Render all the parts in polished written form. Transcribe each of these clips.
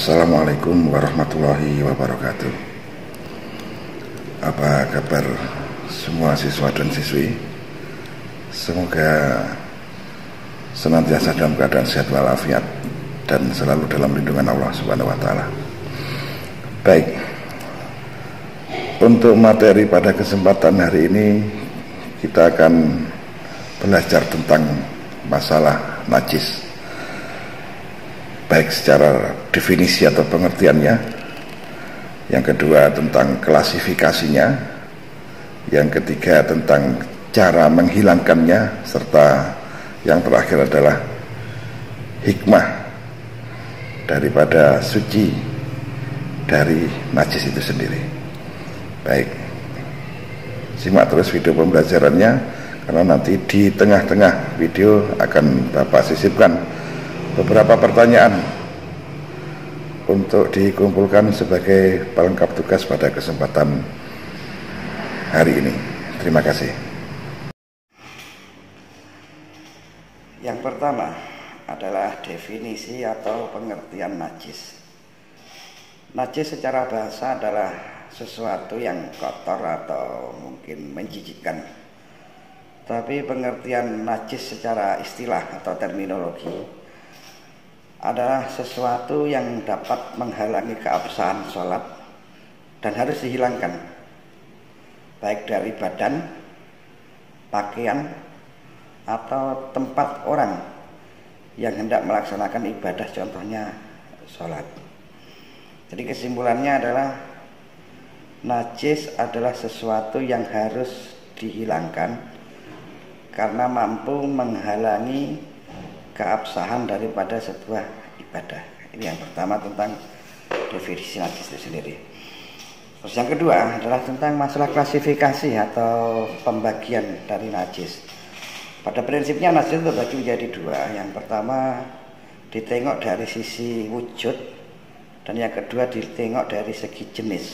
Assalamualaikum warahmatullahi wabarakatuh. Apa kabar semua siswa dan siswi? Semoga senantiasa dalam keadaan sehat walafiat dan selalu dalam lindungan Allah Subhanahu wa taala. Baik. Untuk materi pada kesempatan hari ini kita akan belajar tentang masalah najis, baik secara definisi atau pengertiannya, yang kedua tentang klasifikasinya, yang ketiga tentang cara menghilangkannya, serta yang terakhir adalah hikmah daripada suci dari najis itu sendiri. Baik, simak terus video pembelajarannya, karena nanti di tengah-tengah video akan Bapak sisipkan beberapa pertanyaan untuk dikumpulkan sebagai pelengkap tugas pada kesempatan hari ini. Terima kasih. Yang pertama adalah definisi atau pengertian najis. Najis secara bahasa adalah sesuatu yang kotor atau mungkin menjijikkan. Tapi pengertian najis secara istilah atau terminologi adalah sesuatu yang dapat menghalangi keabsahan sholat dan harus dihilangkan, baik dari badan, pakaian, atau tempat orang yang hendak melaksanakan ibadah, contohnya sholat. Jadi kesimpulannya adalah najis adalah sesuatu yang harus dihilangkan karena mampu menghalangi keabsahan daripada sebuah ibadah. Ini yang pertama tentang definisi najis itu sendiri. Terus yang kedua adalah tentang masalah klasifikasi atau pembagian dari najis. Pada prinsipnya najis itu terbagi menjadi dua. Yang pertama ditengok dari sisi wujud, dan yang kedua ditengok dari segi jenis.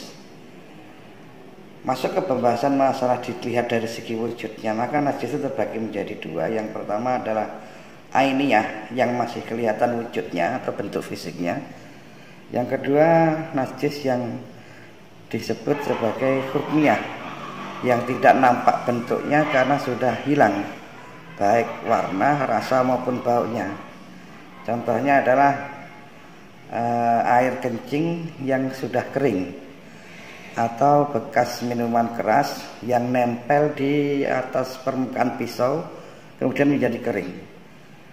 Masuk ke pembahasan masalah dilihat dari segi wujudnya, maka najis itu terbagi menjadi dua. Yang pertama adalah ainiyah, yang masih kelihatan wujudnya atau bentuk fisiknya. Yang kedua najis yang disebut sebagai hukmiyah, yang tidak nampak bentuknya karena sudah hilang baik warna, rasa maupun baunya. Contohnya adalah air kencing yang sudah kering, atau bekas minuman keras yang nempel di atas permukaan pisau kemudian menjadi kering.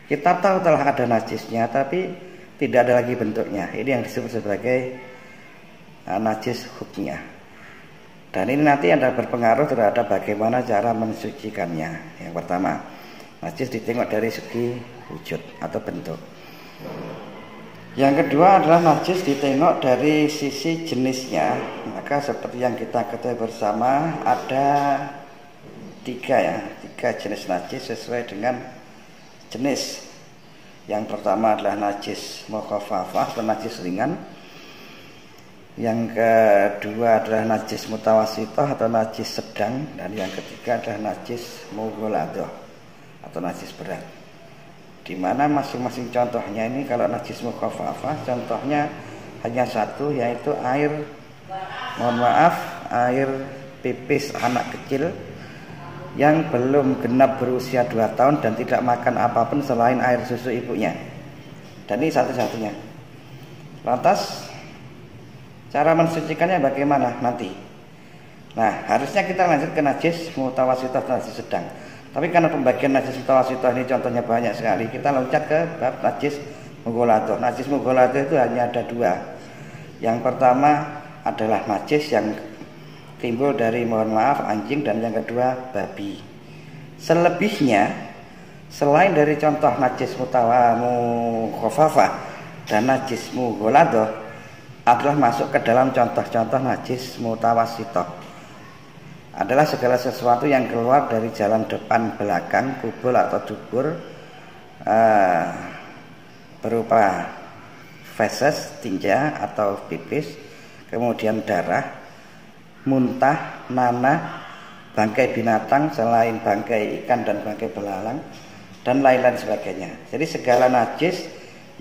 Kita tahu telah ada najisnya, tapi tidak ada lagi bentuknya. Ini yang disebut sebagai najis hukmiyah. Dan ini nanti ada berpengaruh terhadap bagaimana cara mensucikannya. Yang pertama, najis ditengok dari segi wujud atau bentuk. Yang kedua adalah najis ditengok dari sisi jenisnya. Maka seperti yang kita ketahui bersama, ada tiga jenis najis sesuai dengan jenis. Yang pertama adalah najis mukhafafah atau najis ringan. Yang kedua adalah najis mutawasithah atau najis sedang, dan yang ketiga adalah najis mughaladah atau najis berat. Di mana masing-masing contohnya ini, kalau najis mukhafafah contohnya hanya satu, yaitu air pipis anak kecil yang belum genap berusia 2 tahun dan tidak makan apapun selain air susu ibunya. Dan ini satu-satunya. Lantas cara mensucikannya bagaimana nanti? Nah, harusnya kita lanjut ke najis mutawasithah atau najis sedang. Tapi karena pembagian najis mutawasithah ini contohnya banyak sekali, kita loncat ke bab najis mughaladah. Najis mughaladah itu hanya ada dua. Yang pertama adalah najis yang timbul dari, mohon maaf, anjing, dan yang kedua babi. Selebihnya selain dari contoh najis mukhafafah dan najis mughaladah adalah masuk ke dalam contoh-contoh najis mutawasithah. Adalah segala sesuatu yang keluar dari jalan depan, belakang, kubul atau dubur, berupa feses, tinja atau pipis, kemudian darah, muntah, nanah, bangkai binatang selain bangkai ikan dan bangkai belalang, dan lain-lain sebagainya. Jadi segala najis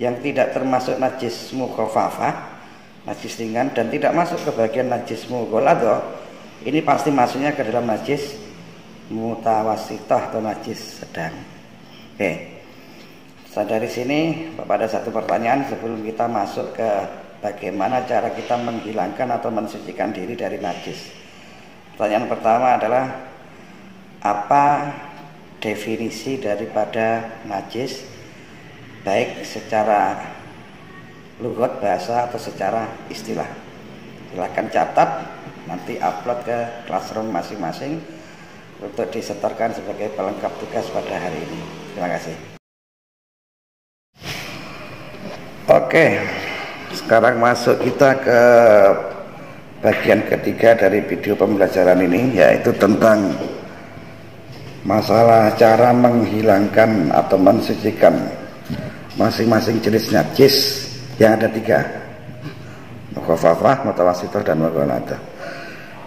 yang tidak termasuk najis mukhafafah, najis ringan, dan tidak masuk ke bagian najis mughaladhah, ini pasti masuknya ke dalam najis mutawassithah atau najis sedang. Oke. Dari sini Bapak ada satu pertanyaan sebelum kita masuk ke bagaimana cara kita menghilangkan atau mensucikan diri dari najis. Pertanyaan pertama adalah, apa definisi daripada najis, baik secara lughat bahasa atau secara istilah? Silakan catat, nanti upload ke classroom masing-masing untuk disetorkan sebagai pelengkap tugas pada hari ini. Terima kasih. Oke, sekarang masuk kita ke bagian ketiga dari video pembelajaran ini, yaitu tentang masalah cara menghilangkan atau mensucikan masing-masing jenis najis yang ada 3, mukhafafah, mutawassithah, dan mughaladhah.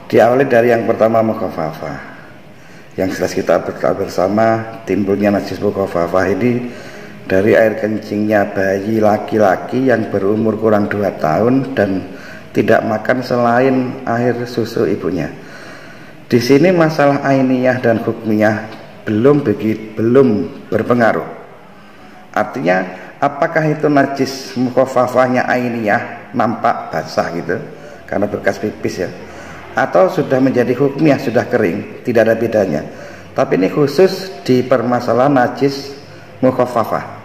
Diawali dari yang pertama, mukhafafah. Yang jelas kita bersama, timbulnya najis mukhafafah ini dari air kencingnya bayi laki-laki yang berumur kurang 2 tahun dan tidak makan selain air susu ibunya. Di sini masalah ainiyah dan hukmiyah belum berpengaruh. Artinya, apakah itu najis mukhafafahnya ainiyah, nampak basah gitu karena bekas pipis ya, atau sudah menjadi hukmiyah, sudah kering, tidak ada bedanya. Tapi ini khusus di permasalahan najis mukhafafah.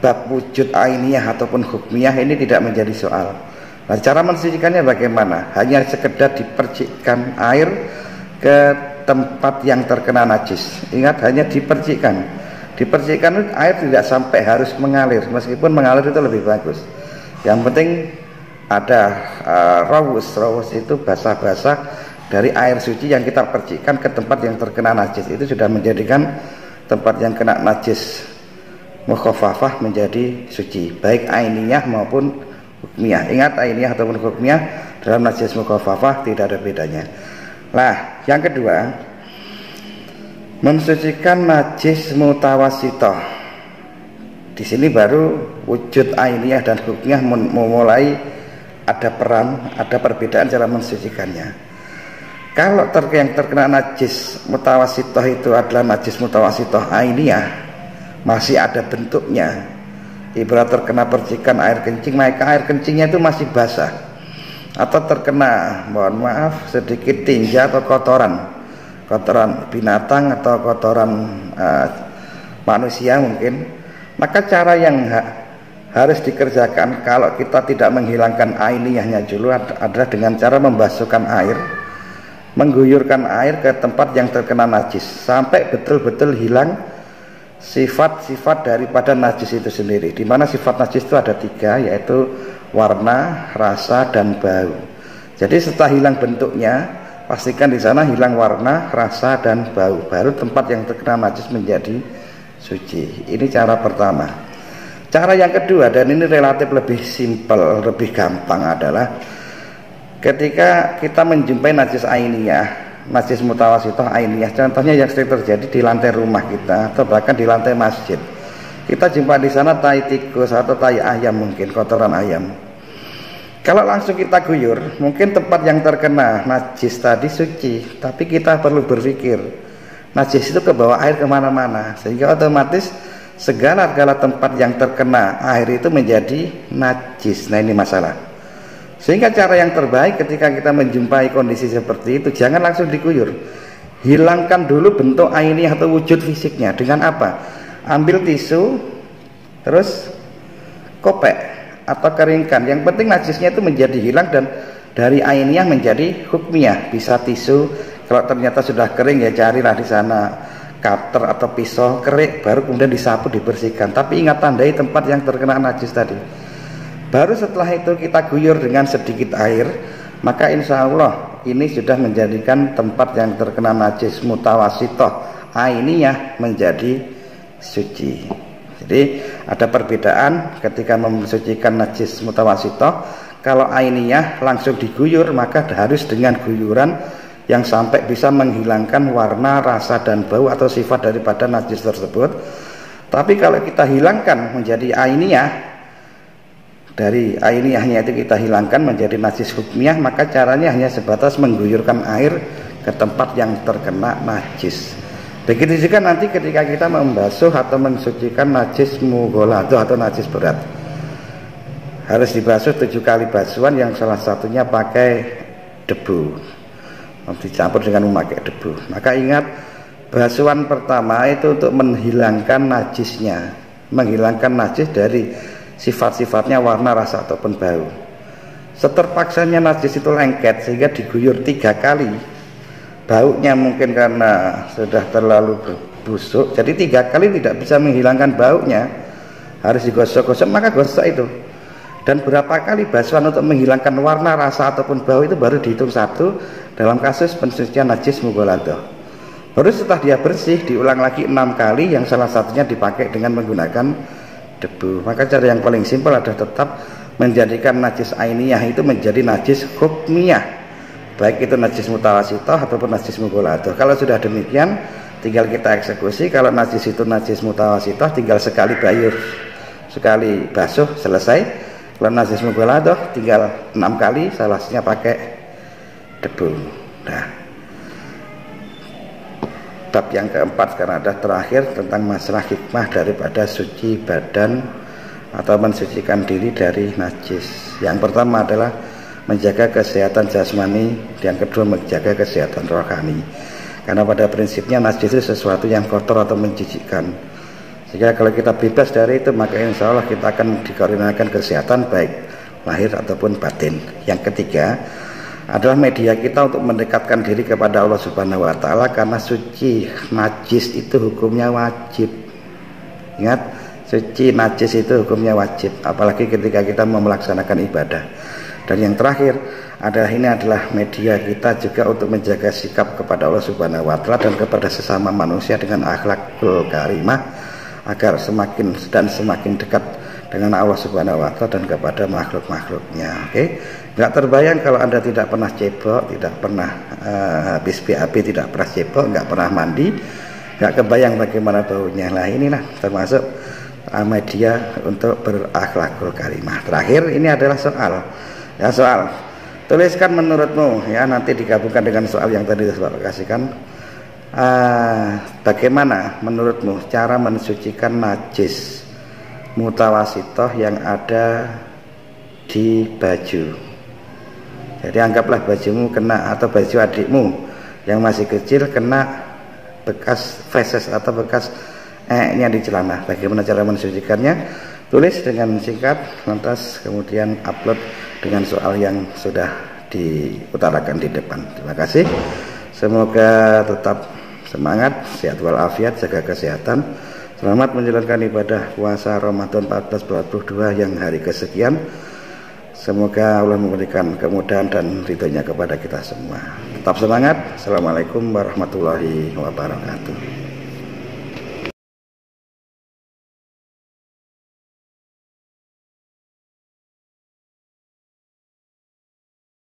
Bab wujud ainiyah ataupun hukmiyah ini tidak menjadi soal. Nah, cara mensucikannya bagaimana? Hanya sekedar dipercikkan air ke tempat yang terkena najis. Ingat, hanya dipercikkan. Dipercikkan air tidak sampai harus mengalir. Meskipun mengalir itu lebih bagus. Yang penting ada rawus itu basah-basah dari air suci yang kita percikkan ke tempat yang terkena najis. Itu sudah menjadikan tempat yang kena najis mukhafafah menjadi suci, baik ainiyah maupun hukmiyah. Ingat, ainiyah ataupun hukmiyah dalam najis mukhafafah tidak ada bedanya. Nah, yang kedua, mensucikan najis mutawassithah. Di sini baru wujud ainiyah dan hukmiyah memulai ada peran, ada perbedaan cara mensucikannya. Kalau yang terkena najis mutawassithah itu adalah najis mutawassithah ainiyah, masih ada bentuknya, ibarat terkena percikan air kencing, maka air kencingnya itu masih basah, atau terkena, mohon maaf, sedikit tinja atau kotoran binatang atau kotoran manusia mungkin, maka cara yang harus dikerjakan kalau kita tidak menghilangkan ainiyahnya dulu adalah dengan cara membasuhkan air, mengguyurkan air ke tempat yang terkena najis sampai betul-betul hilang sifat-sifat daripada najis itu sendiri. Di mana sifat najis itu ada 3, yaitu warna, rasa, dan bau. Jadi setelah hilang bentuknya, pastikan di sana hilang warna, rasa, dan bau. Baru tempat yang terkena najis menjadi suci. Ini cara pertama. Cara yang kedua, dan ini relatif lebih simpel, lebih gampang, adalah ketika kita menjumpai najis ainiyah, najis mutawassithah ainiyah, contohnya yang sering terjadi di lantai rumah kita atau bahkan di lantai masjid. Kita jumpa di sana tai tikus atau tai ayam, mungkin kotoran ayam. Kalau langsung kita guyur, mungkin tempat yang terkena najis tadi suci, tapi kita perlu berpikir najis itu ke bawah air kemana-mana, sehingga otomatis segala tempat yang terkena air itu menjadi najis. Nah, ini masalah. Sehingga cara yang terbaik ketika kita menjumpai kondisi seperti itu, jangan langsung diguyur. Hilangkan dulu bentuk ainiyah atau wujud fisiknya. Dengan apa? Ambil tisu, terus kopek atau keringkan. Yang penting najisnya itu menjadi hilang dan dari ainiyah menjadi hukmiyah. Bisa tisu, kalau ternyata sudah kering ya carilah di sana cutter atau pisau kerik, baru kemudian disapu, dibersihkan. Tapi ingat, tandai tempat yang terkena najis tadi. Baru setelah itu kita guyur dengan sedikit air, maka insya Allah ini sudah menjadikan tempat yang terkena najis mutawassithah ainiyah menjadi suci. Jadi ada perbedaan ketika mensucikan najis mutawassithah. Kalau ainiyah langsung diguyur, maka harus dengan guyuran yang sampai bisa menghilangkan warna, rasa, dan bau atau sifat daripada najis tersebut. Tapi kalau kita hilangkan menjadi ainiyah, dari ainiyahnya itu kita hilangkan menjadi najis hukmiyah, maka caranya hanya sebatas mengguyurkan air ke tempat yang terkena najis. Begitu juga nanti ketika kita membasuh atau mensucikan najis mughaladzah atau najis berat, harus dibasuh 7 kali basuhan yang salah satunya pakai debu, dicampur dengan memakai debu. Maka ingat, basuhan pertama itu untuk menghilangkan najisnya, menghilangkan najis dari sifat-sifatnya, warna, rasa ataupun bau. Seterpaksanya najis itu lengket sehingga diguyur 3 kali, baunya mungkin karena sudah terlalu busuk, jadi 3 kali tidak bisa menghilangkan baunya, harus digosok-gosok, maka gosok itu. Dan berapa kali basuhan untuk menghilangkan warna, rasa ataupun bau itu baru dihitung 1 dalam kasus pensucian najis mughaladzah. Baru setelah dia bersih diulang lagi 6 kali, yang salah satunya dipakai dengan menggunakan debu. Maka cara yang paling simpel adalah tetap menjadikan najis ainiyah itu menjadi najis hukmiyah, baik itu najis mutawasithah ataupun najis mughaladzah. Kalau sudah demikian tinggal kita eksekusi. Kalau najis itu najis mutawasithah tinggal sekali bayur, sekali basuh, selesai. Kalau najis mughaladzah tinggal 6 kali, salahnya pakai debu. Nah, bab yang keempat sekarang ada terakhir tentang masalah hikmah daripada suci badan atau mensucikan diri dari najis. Yang pertama adalah menjaga kesehatan jasmani, yang kedua menjaga kesehatan rohani. Karena pada prinsipnya najis itu sesuatu yang kotor atau menjijikkan. Sehingga kalau kita bebas dari itu, maka insya Allah kita akan dikaruniakan kesehatan baik lahir ataupun batin. Yang ketiga adalah media kita untuk mendekatkan diri kepada Allah Subhanahu wa taala, karena suci najis itu hukumnya wajib. Ingat, suci najis itu hukumnya wajib, apalagi ketika kita mau melaksanakan ibadah. Dan yang terakhir adalah ini adalah media kita juga untuk menjaga sikap kepada Allah Subhanahu wa taala dan kepada sesama manusia dengan akhlakul karimah, agar semakin dan semakin dekat dengan Allah Subhanahu wa taala dan kepada makhluk-makhluknya. Oke. Enggak terbayang kalau Anda tidak pernah cebok, tidak pernah habis BAB, tidak pernah cebok, enggak pernah mandi, enggak kebayang bagaimana baunya. Nah, inilah termasuk media untuk berakhlakul karimah. Terakhir ini adalah soal. Ya, soal. Tuliskan menurutmu, ya, nanti digabungkan dengan soal yang tadi saya kasihkan. Bagaimana menurutmu cara mensucikan najis mutawasithah yang ada di baju? Jadi anggaplah bajumu kena, atau baju adikmu yang masih kecil kena bekas feses atau bekas nya di celana. Bagaimana cara mensucikannya? Tulis dengan singkat, lantas kemudian upload dengan soal yang sudah diutarakan di depan. Terima kasih. Semoga tetap semangat, sehat walafiat, jaga kesehatan. Selamat menjalankan ibadah puasa Ramadan 1442 yang hari kesekian. Semoga Allah memberikan kemudahan dan ridhonya kepada kita semua. Tetap semangat. Assalamualaikum warahmatullahi wabarakatuh.